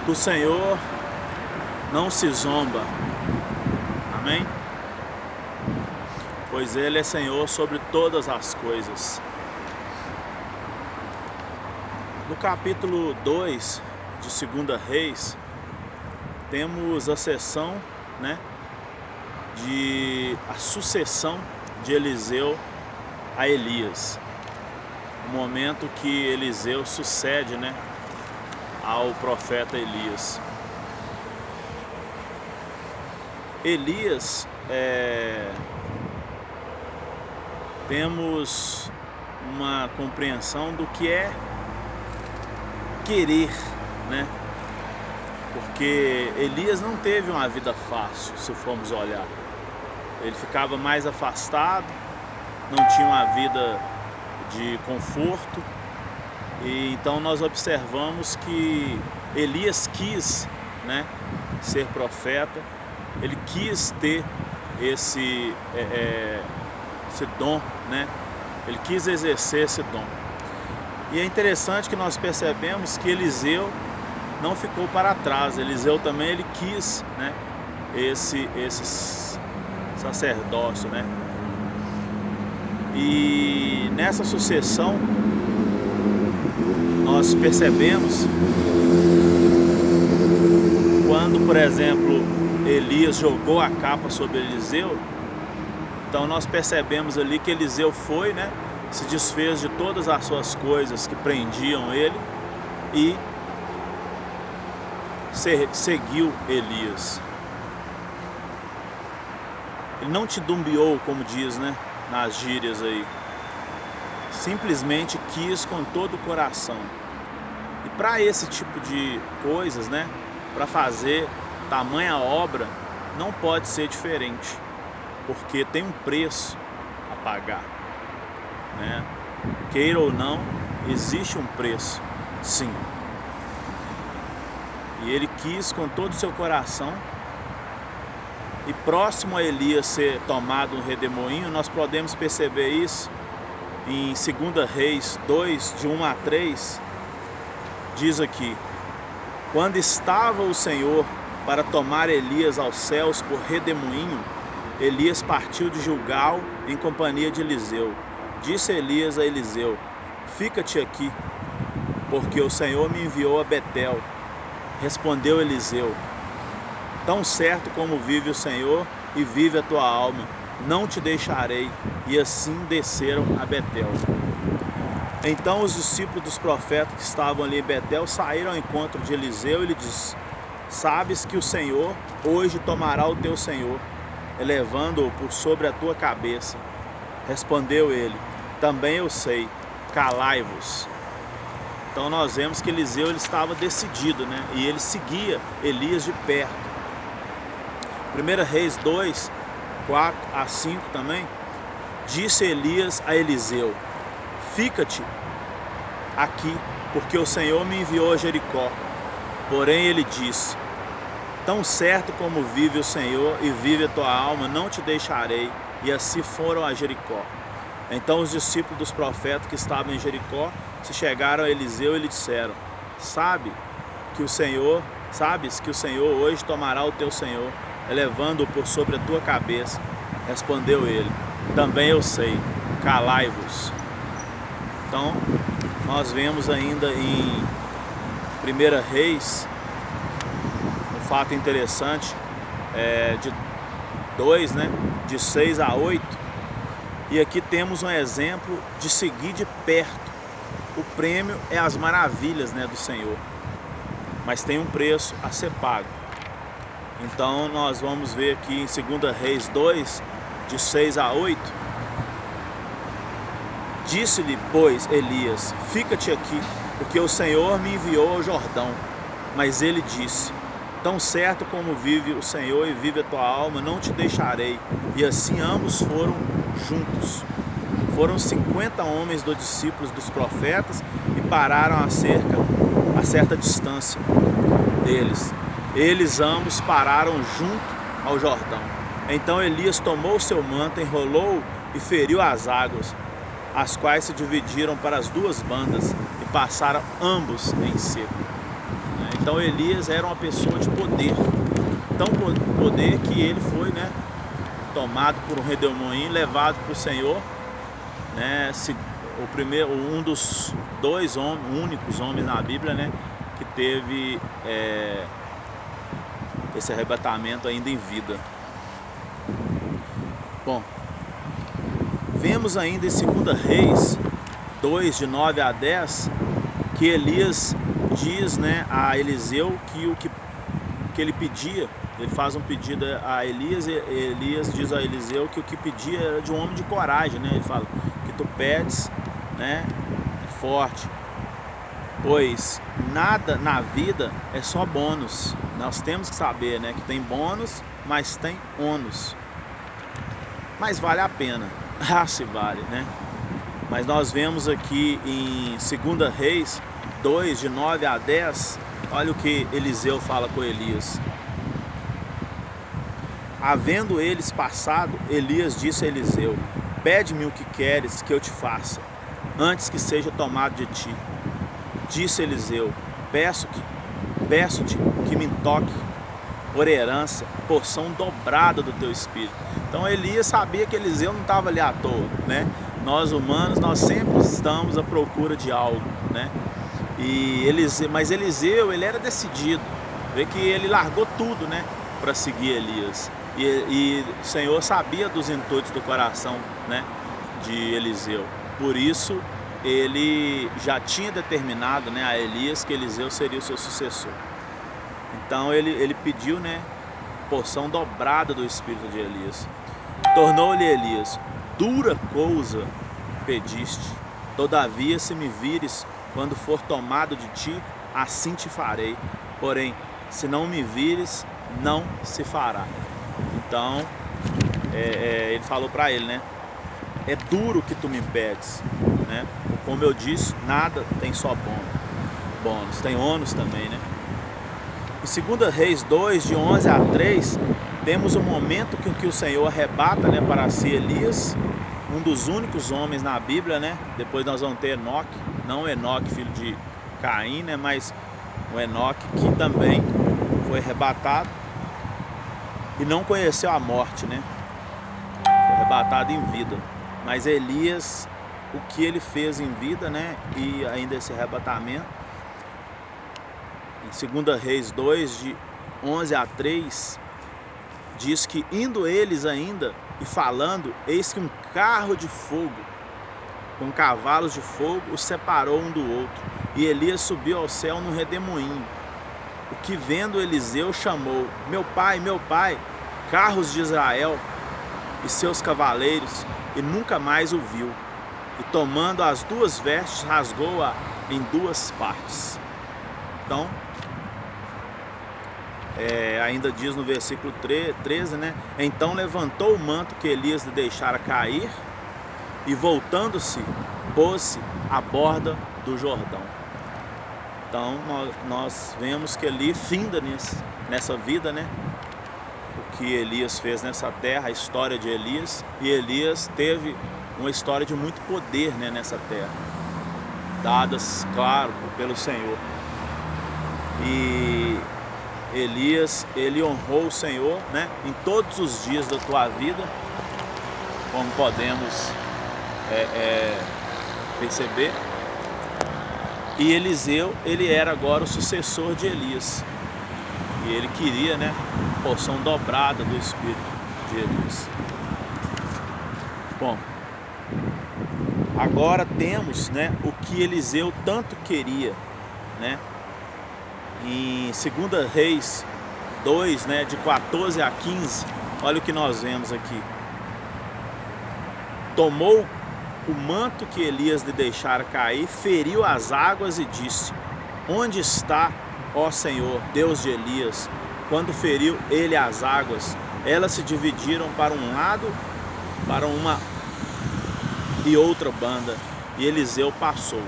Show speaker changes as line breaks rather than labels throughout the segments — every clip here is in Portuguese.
Do Senhor não se zomba. Amém? Pois Ele é Senhor sobre todas as coisas. No capítulo 2 de 2 Reis, temos a sessão, a sucessão de Eliseu a Elias. O momento que Eliseu sucede, ao profeta Elias. Elias, temos uma compreensão do que é querer, Porque Elias não teve uma vida fácil, se formos olhar. Ele ficava mais afastado, não tinha uma vida de conforto. E então nós observamos que Elias quis, ser profeta. Ele quis ter esse dom, Ele quis exercer esse dom. E é interessante que nós percebemos que Eliseu não ficou para trás. Eliseu também ele quis, esse sacerdócio, E nessa sucessão nós percebemos quando, por exemplo, Elias jogou a capa sobre Eliseu. Então nós percebemos ali que Eliseu foi, se desfez de todas as suas coisas que prendiam ele e seguiu Elias. Ele não titubeou, como diz, nas gírias aí. Simplesmente quis com todo o coração. E para esse tipo de coisas, para fazer tamanha obra, não pode ser diferente, porque tem um preço a pagar, Queira ou não, existe um preço, sim. E ele quis com todo o seu coração. E próximo a Elias ser tomado um redemoinho, nós podemos perceber isso em 2 Reis 2, de 1 a 3, diz aqui: quando estava o Senhor para tomar Elias aos céus por redemoinho, Elias partiu de Gilgal em companhia de Eliseu. Disse Elias a Eliseu: fica-te aqui, porque o Senhor me enviou a Betel. Respondeu Eliseu: tão certo como vive o Senhor e vive a tua alma, não te deixarei. E assim desceram a Betel. Então os discípulos dos profetas que estavam ali em Betel saíram ao encontro de Eliseu e lhe disse: sabes que o Senhor hoje tomará o teu senhor, elevando-o por sobre a tua cabeça. Respondeu ele: também eu sei, calai-vos. Então nós vemos que Eliseu ele estava decidido, e ele seguia Elias de perto. 1 Reis 2, 4 a 5 também, disse Elias a Eliseu: fica-te aqui, porque o Senhor me enviou a Jericó. Porém ele disse: tão certo como vive o Senhor e vive a tua alma, não te deixarei. E assim foram a Jericó. Então os discípulos dos profetas que estavam em Jericó se chegaram a Eliseu e lhe disseram: sabes que o Senhor hoje tomará o teu senhor, elevando-o por sobre a tua cabeça. Respondeu ele: também eu sei, calai-vos. Então nós vemos ainda em 1 Reis um fato interessante, de 2, de 6 a 8. E aqui temos um exemplo de seguir de perto. O prêmio é as maravilhas, do Senhor, mas tem um preço a ser pago. Então nós vamos ver aqui em 2 Reis 2, de 6 a 8. Disse-lhe, pois, Elias: fica-te aqui, porque o Senhor me enviou ao Jordão. Mas ele disse: tão certo como vive o Senhor e vive a tua alma, não te deixarei. E assim ambos foram juntos. Foram 50 homens dos discípulos dos profetas e pararam a certa distância deles. Eles ambos pararam junto ao Jordão. Então Elias tomou seu manto, enrolou e feriu as águas, as quais se dividiram para as duas bandas e passaram ambos em seco. Então Elias era uma pessoa de poder, tão poder que ele foi, né, tomado por um redemoinho, levado para o Senhor, né, um dos dois únicos homens na Bíblia, né, que teve esse arrebatamento ainda em vida. Bom, vemos ainda em 2 Reis 2, de 9 a 10, que Elias diz, né, a Eliseu que o que ele pedia, ele faz um pedido a Elias, e Elias diz a Eliseu que o que pedia era de um homem de coragem, né? Ele fala que tu pedes, né, é forte, pois nada na vida é só bônus. Nós temos que saber, né, que tem bônus, mas tem ônus. Mas vale a pena, se vale, né? Mas nós vemos aqui em 2 Reis 2, de 9 a 10, olha o que Eliseu fala com Elias. Havendo eles passado, Elias disse a Eliseu: pede-me o que queres que eu te faça, antes que seja tomado de ti. Disse Eliseu: peço-te que me toque por herança, porção dobrada do teu espírito. Então Elias sabia que Eliseu não estava ali à toa, né? Nós humanos, nós sempre estamos à procura de algo, né? Mas Eliseu, ele era decidido. Vê que ele largou tudo, né, para seguir Elias. E o Senhor sabia dos intuitos do coração, né, de Eliseu. Por isso ele já tinha determinado, né, a Elias que Eliseu seria o seu sucessor. Então ele pediu, né, porção dobrada do espírito de Elias. Tornou-lhe Elias: dura coisa pediste, todavia se me vires quando for tomado de ti, assim te farei. Porém, se não me vires, não se fará. Então, ele falou para ele, né? É duro que tu me pedes, né? Como eu disse, nada tem só bônus, tem ônus também, né? Em 2 Reis 2, de 11 a 3, temos um momento que o Senhor arrebata, né, para si Elias, um dos únicos homens na Bíblia, né? Depois nós vamos ter Enoque, não Enoque, filho de Caim, né? Mas o Enoque, que também foi arrebatado e não conheceu a morte, né? Foi arrebatado em vida. Mas Elias, o que ele fez em vida, né? E ainda esse arrebatamento, em 2 Reis 2, de 11 a 3, diz que indo eles ainda e falando, eis que um carro de fogo com cavalos de fogo os separou um do outro, e Elias subiu ao céu num redemoinho. O que vendo Eliseu chamou: meu pai, carros de Israel e seus cavaleiros, e nunca mais o viu. E tomando as duas vestes, rasgou-a em duas partes. Então, ainda diz no versículo 13, né? Então levantou o manto que Elias lhe deixara cair, e voltando-se, pôs-se à borda do Jordão. Então nós vemos que ali finda nessa vida, né, o que Elias fez nessa terra, a história de Elias. E Elias teve uma história de muito poder, né, nessa terra, dadas, claro, pelo Senhor. E Elias, ele honrou o Senhor, né, em todos os dias da tua vida, como podemos perceber. E Eliseu, ele era agora o sucessor de Elias, e ele queria, né, porção dobrada do espírito de Elias. Bom, agora temos, né, o que Eliseu tanto queria, né? Em 2 Reis 2, né, de 14 a 15, olha o que nós vemos aqui. Tomou o manto que Elias lhe deixara cair, feriu as águas e disse: onde está, ó Senhor, Deus de Elias? Quando feriu ele as águas, elas se dividiram para um lado, para uma e outra banda, e Eliseu passou.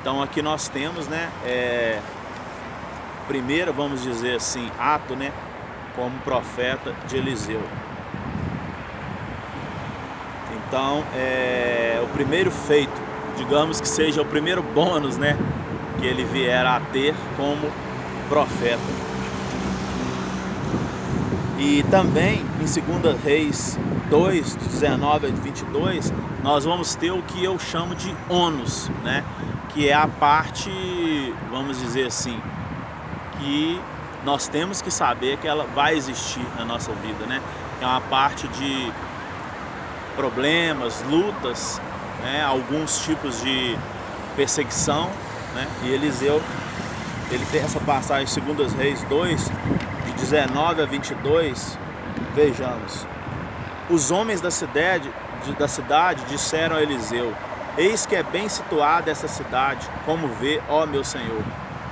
Então aqui nós temos, né, primeiro, vamos dizer assim, ato, né, como profeta de Eliseu. Então, o primeiro feito, digamos que seja o primeiro bônus, né, que ele vier a ter como profeta. E também em 2 Reis 2, 19 a 22, nós vamos ter o que eu chamo de ônus, né? Que é a parte, vamos dizer assim, que nós temos que saber que ela vai existir na nossa vida, né? É uma parte de problemas, lutas, né? Alguns tipos de perseguição, né? E Eliseu, ele tem essa passagem em 2 Reis 2, de 19 a 22, vejamos. Os homens da cidade disseram a Eliseu: eis que é bem situada essa cidade, como vê, ó meu senhor.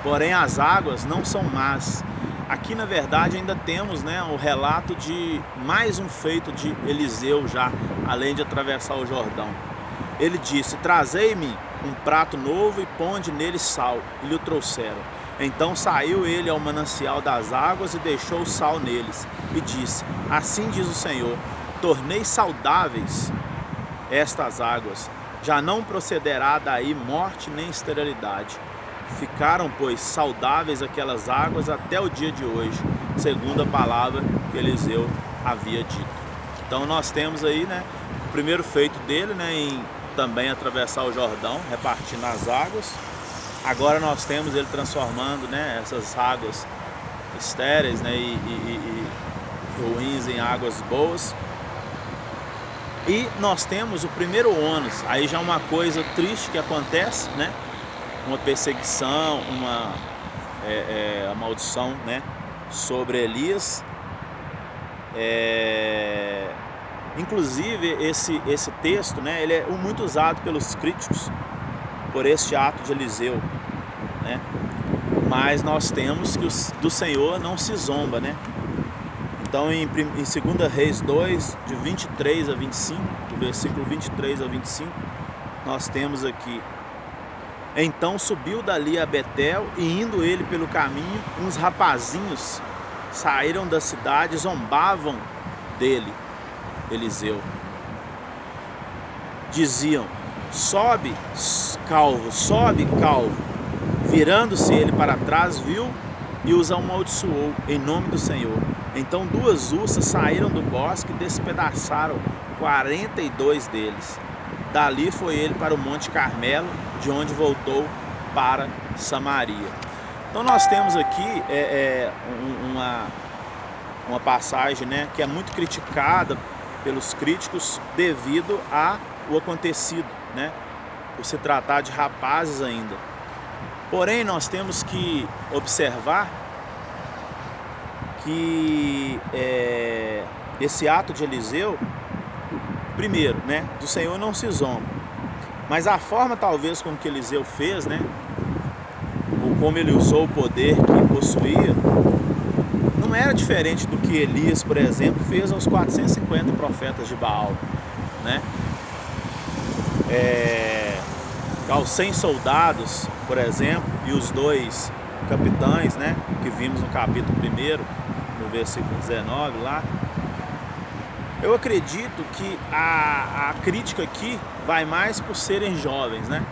Porém as águas não são más. Aqui na verdade ainda temos, né, o relato de mais um feito de Eliseu já, além de atravessar o Jordão. Ele disse: trazei-me um prato novo e ponde nele sal. E lhe o trouxeram. Então saiu ele ao manancial das águas e deixou o sal neles. E disse: assim diz o Senhor, tornei saudáveis estas águas. Já não procederá daí morte nem esterilidade. Ficaram, pois, saudáveis aquelas águas até o dia de hoje, segundo a palavra que Eliseu havia dito. Então nós temos aí, né, o primeiro feito dele, né, em também atravessar o Jordão, repartindo as águas. Agora nós temos ele transformando, né, essas águas estéreis, né, e ruins em águas boas. E nós temos o primeiro ônus, aí já uma coisa triste que acontece, né? Uma perseguição, uma maldição, né, sobre Elias. Inclusive esse texto, né, ele é muito usado pelos críticos por este ato de Eliseu, né? Mas nós temos que do Senhor não se zomba, né? Então em 2 Reis 2, de 23 a 25, do versículo 23 a 25, nós temos aqui: então subiu dali a Betel, e indo ele pelo caminho, uns rapazinhos saíram da cidade e zombavam dele, Eliseu. Diziam: sobe, calvo, sobe, calvo. Virando-se ele para trás, viu e os amaldiçoou em nome do Senhor. Então 2 ursas saíram do bosque e despedaçaram 42 deles. Dali foi ele para o Monte Carmelo, de onde voltou para Samaria. Então nós temos aqui uma passagem, né, que é muito criticada pelos críticos devido ao acontecido, né, por se tratar de rapazes ainda. Porém nós temos que observar que esse ato de Eliseu, primeiro, né, do Senhor não se zomba, mas a forma talvez como que Eliseu fez, né, ou como ele usou o poder que possuía, não era diferente do que Elias, por exemplo, fez aos 450 profetas de Baal, né? Aos 100 soldados, por exemplo, e os 2 capitães, né, que vimos no capítulo 1, no versículo 19 lá. Eu acredito que a crítica aqui vai mais por serem jovens, né?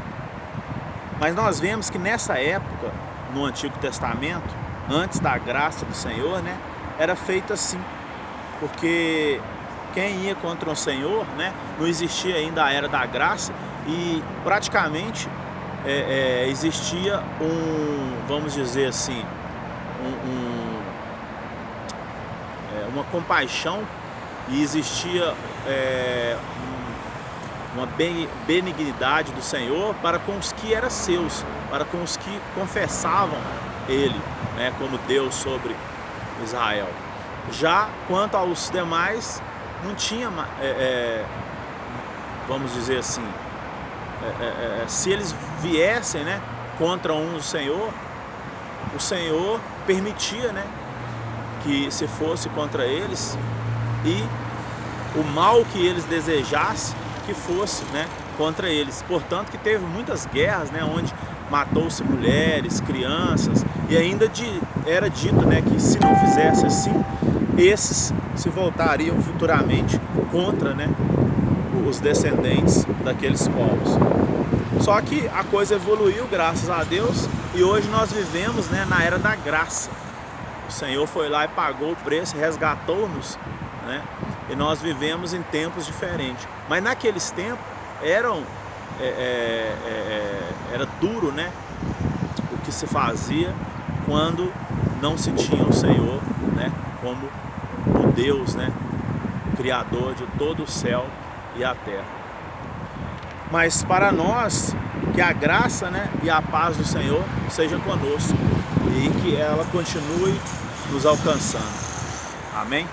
Mas nós vemos que nessa época, no Antigo Testamento, antes da graça do Senhor, né, era feito assim. Porque quem ia contra o Senhor, né, não existia ainda a era da graça e praticamente existia vamos dizer assim, uma compaixão, e existia uma benignidade do Senhor para com os que eram seus, para com os que confessavam Ele, né, como Deus sobre Israel. Já quanto aos demais, não tinha, vamos dizer assim, se eles viessem, né, contra o Senhor permitia, né, que se fosse contra eles, e o mal que eles desejassem que fosse, né, contra eles. Portanto que teve muitas guerras, né, onde matou-se mulheres, crianças, e ainda era dito, né, que se não fizesse assim, esses se voltariam futuramente contra, né, os descendentes daqueles povos. Só que a coisa evoluiu, graças a Deus, E hoje nós vivemos, né, na era da graça. O Senhor foi lá e pagou o preço, resgatou-nos, né? E nós vivemos em tempos diferentes. Mas naqueles tempos era duro, né, o que se fazia quando não se tinha o Senhor, né, como o Deus, né, Criador de todo o céu e a terra. Mas para nós, que a graça, né, e a paz do Senhor seja conosco e que ela continue nos alcançando. Amém?